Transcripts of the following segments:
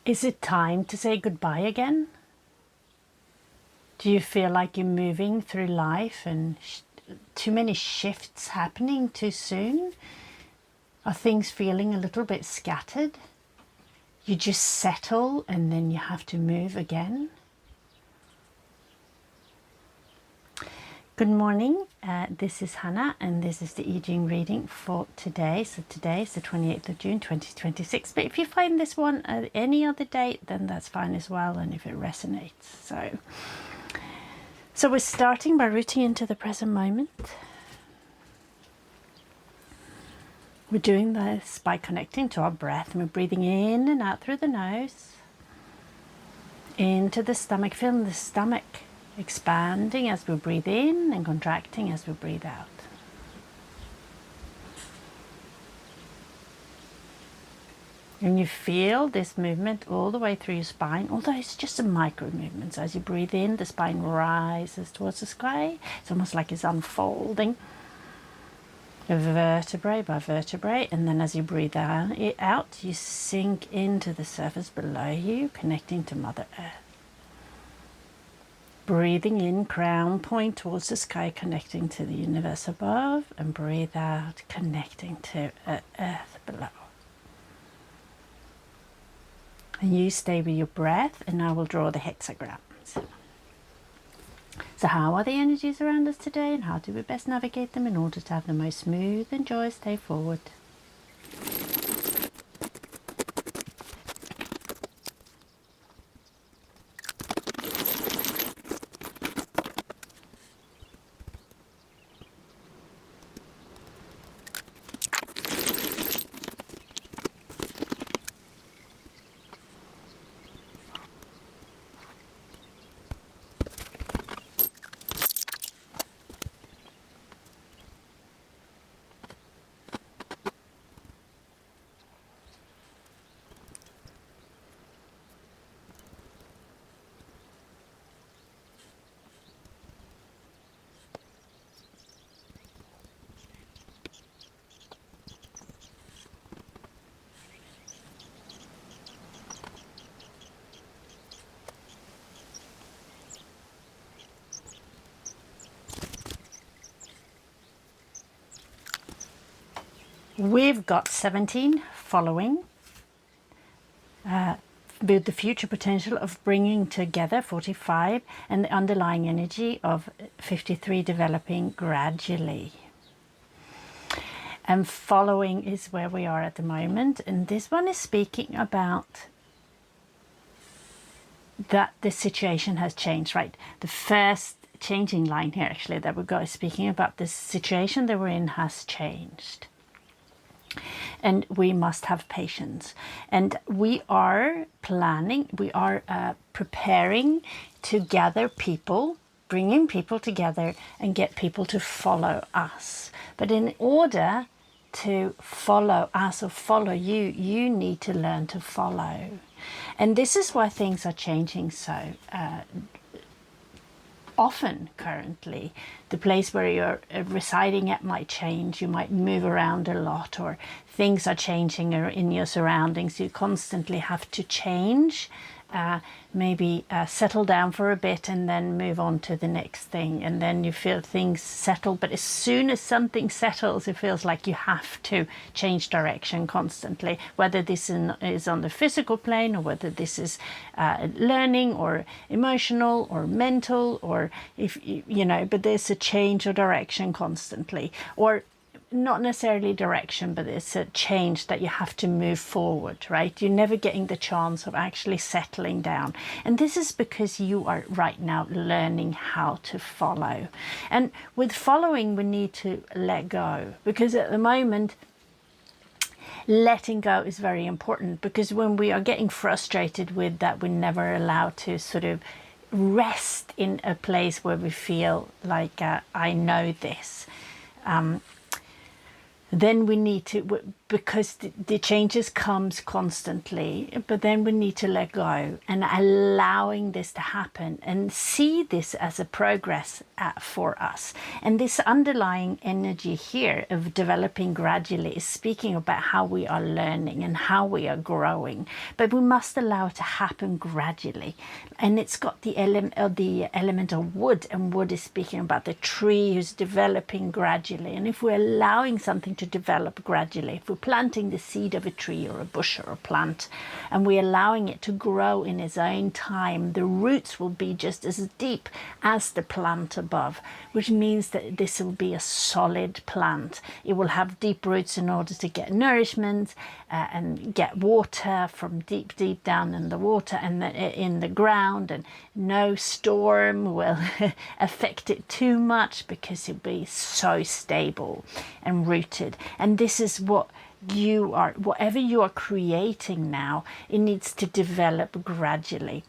Is it time to say goodbye again? Do you feel like you're moving through life and too many shifts happening too soon? Are things feeling a little bit scattered? You just settle and then you have to move again? Good morning, this is Hanna and this is the I Ching reading for today. So today is the 28th of June 2026, but if you find this one at any other date, then that's fine as well, and if it resonates. So we're starting by rooting into the present moment. We're doing this by connecting to our breath, and we're breathing in and out through the nose, into the stomach, feeling the stomach expanding as we breathe in and contracting as we breathe out. And you feel this movement all the way through your spine, although it's just a micro movement. So as you breathe in, the spine rises towards the sky. It's almost like it's unfolding vertebrae by vertebrae. And then as you breathe out, you sink into the surface below you, connecting to Mother Earth. Breathing in, crown point towards the sky, connecting to the universe above, and breathe out, connecting to Earth below. And you stay with your breath, and I will draw the hexagrams. So how are the energies around us today, and how do we best navigate them in order to have the most smooth and joyous day forward? We've got 17 following, with the future potential of bringing together 45, and the underlying energy of 53 developing gradually. And following is where we are at the moment, and this one is speaking about that the situation has changed, right? The first changing line here actually that we've got is speaking about the situation that we're in has changed. And we must have patience, and we are planning, we are preparing to gather people, bringing people together and get people to follow us. But in order to follow us or follow you, you need to learn to follow. And this is why things are changing so often currently. The place where you're residing at might change. You might move around a lot, or things are changing in your surroundings. You constantly have to change, maybe settle down for a bit and then move on to the next thing, and then you feel things settle. But as soon as something settles, it feels like you have to change direction constantly, whether this is on the physical plane, or whether this is learning or emotional or mental, or if you know, but there's a change of direction constantly, or not necessarily direction, but it's a change that you have to move forward, right? You're never getting the chance of actually settling down. And this is because you are right now learning how to follow. And with following, we need to let go, because at the moment, letting go is very important, because when we are getting frustrated with that, we're never allowed to sort of rest in a place where we feel like, I know this. Then we need to, because the changes comes constantly, but then we need to let go and allowing this to happen and see this as a progress for us. And this underlying energy here of developing gradually is speaking about how we are learning and how we are growing, but we must allow it to happen gradually. And it's got the element of wood, and wood is speaking about the tree who's developing gradually. And if we're allowing something to develop gradually, if we're planting the seed of a tree or a bush or a plant, and we're allowing it to grow in its own time, the roots will be just as deep as the plant above, which means that this will be a solid plant. It will have deep roots in order to get nourishment and get water from deep down in the water and in the ground, and no storm will affect it too much because it'll be so stable and rooted. And this is what you are, whatever you are creating now, it needs to develop gradually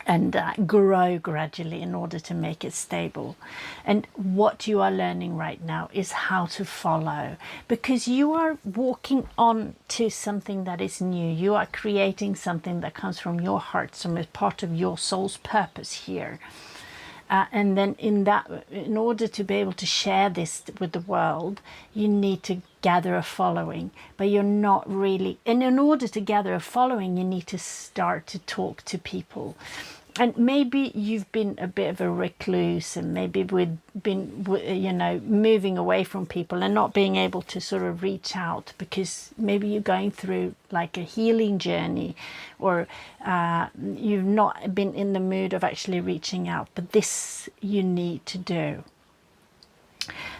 and grow gradually in order to make it stable. And what you are learning right now is how to follow, because you are walking on to something that is new. You are creating something that comes from your heart, some is part of your soul's purpose here. And then in order to be able to share this with the world, you need to gather a following, but you're not really, and in order to gather a following, you need to start to talk to people. And maybe you've been a bit of a recluse, and maybe we've been, moving away from people and not being able to sort of reach out because maybe you're going through like a healing journey, or you've not been in the mood of actually reaching out. But this you need to do.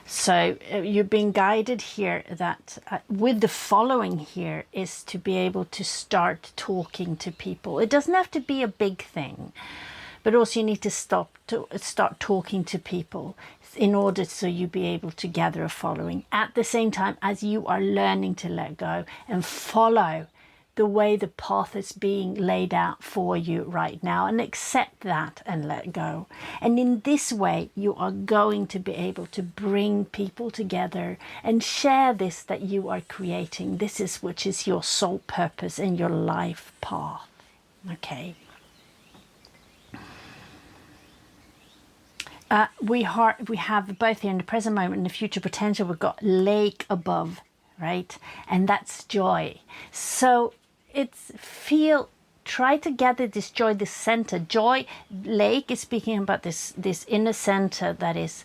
So you're being guided here that with the following here is to be able to start talking to people. It doesn't have to be a big thing, but also you need to start talking to people in order so you be able to gather a following at the same time as you are learning to let go and follow the way the path is being laid out for you right now, and accept that and let go. And in this way, you are going to be able to bring people together and share this that you are creating. This is which is your soul purpose and your life path. Okay. We have both here in the present moment and the future potential. We've got lake above, right? And that's joy. So try to gather this joy, this center. Joy, lake is speaking about this inner center that is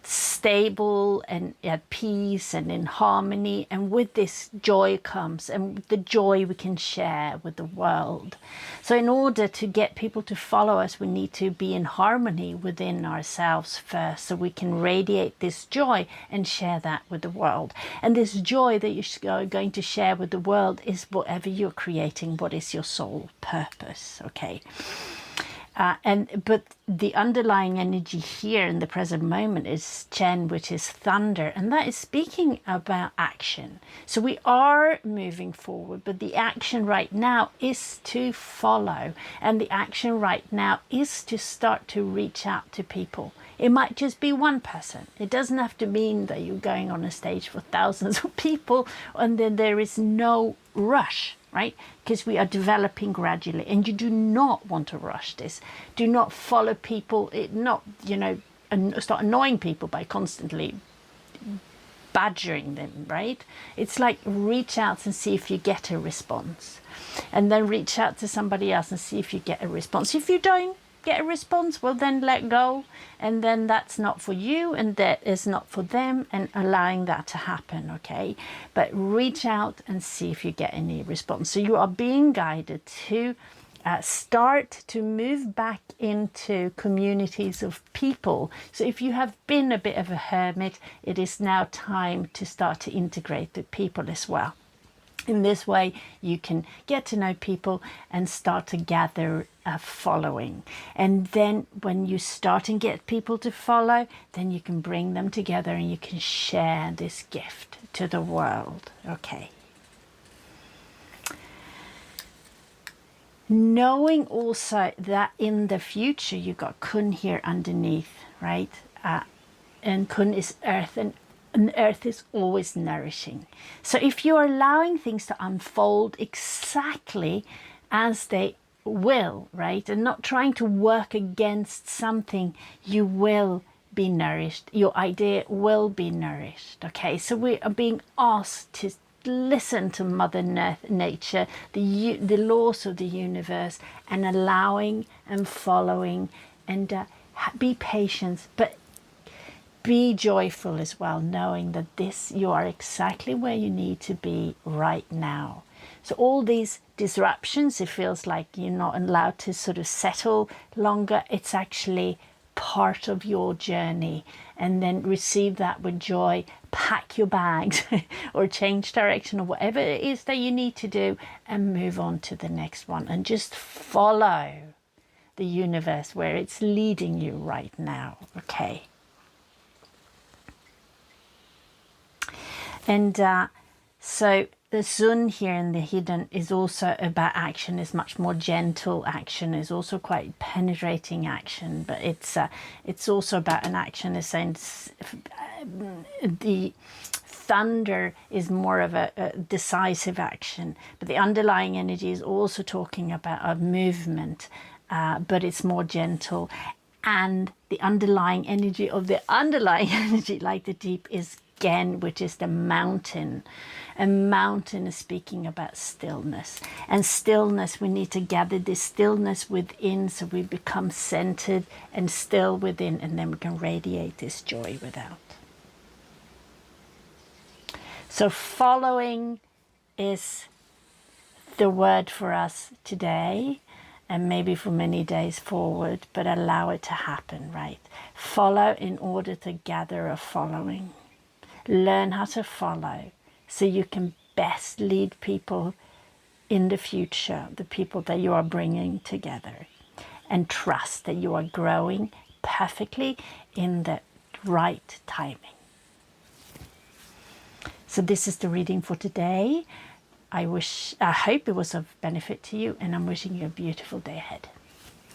stable and at peace and in harmony. And with this joy comes, and the joy we can share with the world. So in order to get people to follow us, we need to be in harmony within ourselves first, so we can radiate this joy and share that with the world. And this joy that you're going to share with the world is whatever you're creating, what is your soul purpose, okay? But the underlying energy here in the present moment is Chen, which is thunder, and that is speaking about action. So we are moving forward, but the action right now is to follow, and the action right now is to start to reach out to people. It might just be one person. It doesn't have to mean that you're going on a stage for thousands of people, and then there is no rush. Right? Because we are developing gradually, and you do not want to rush this. Do not follow people, start annoying people by constantly badgering them, right? It's like reach out and see if you get a response, and then reach out to somebody else and see if you get a response. If you don't get a response, well, then let go, and then that's not for you and that is not for them, and allowing that to happen, okay? But reach out and see if you get any response. So you are being guided to start to move back into communities of people. So if you have been a bit of a hermit, it is now time to start to integrate with people as well. In this way, you can get to know people and start to gather a following. And then when you start and get people to follow, then you can bring them together and you can share this gift to the world. Okay. Knowing also that in the future, you got Kun here underneath, right? And Kun is earth, and And the earth is always nourishing. So if you're allowing things to unfold exactly as they will, right, and not trying to work against something, you will be nourished. Your idea will be nourished. Okay, so we are being asked to listen to Mother Nature, the laws of the universe, and allowing and following, and be patient, but be joyful as well, knowing that you are exactly where you need to be right now. So all these disruptions, it feels like you're not allowed to sort of settle longer. It's actually part of your journey, and then receive that with joy. Pack your bags or change direction or whatever it is that you need to do, and move on to the next one, and just follow the universe where it's leading you right now. Okay. And so the sun here in the hidden is also about action, is much more gentle action, is also quite penetrating action, but it's also about an action, a sense. The thunder is more of a decisive action, but the underlying energy is also talking about a movement, but it's more gentle. And the underlying energy of the underlying energy, like the deep, is again, which is the mountain. A mountain is speaking about stillness. And stillness, we need to gather this stillness within, so we become centered and still within, and then we can radiate this joy without. So following is the word for us today, and maybe for many days forward, but allow it to happen, right? Follow in order to gather a following. Learn how to follow so you can best lead people in the future, the people that you are bringing together, and trust that you are growing perfectly in the right timing. So this is the reading for today. I hope it was of benefit to you, and I'm wishing you a beautiful day ahead.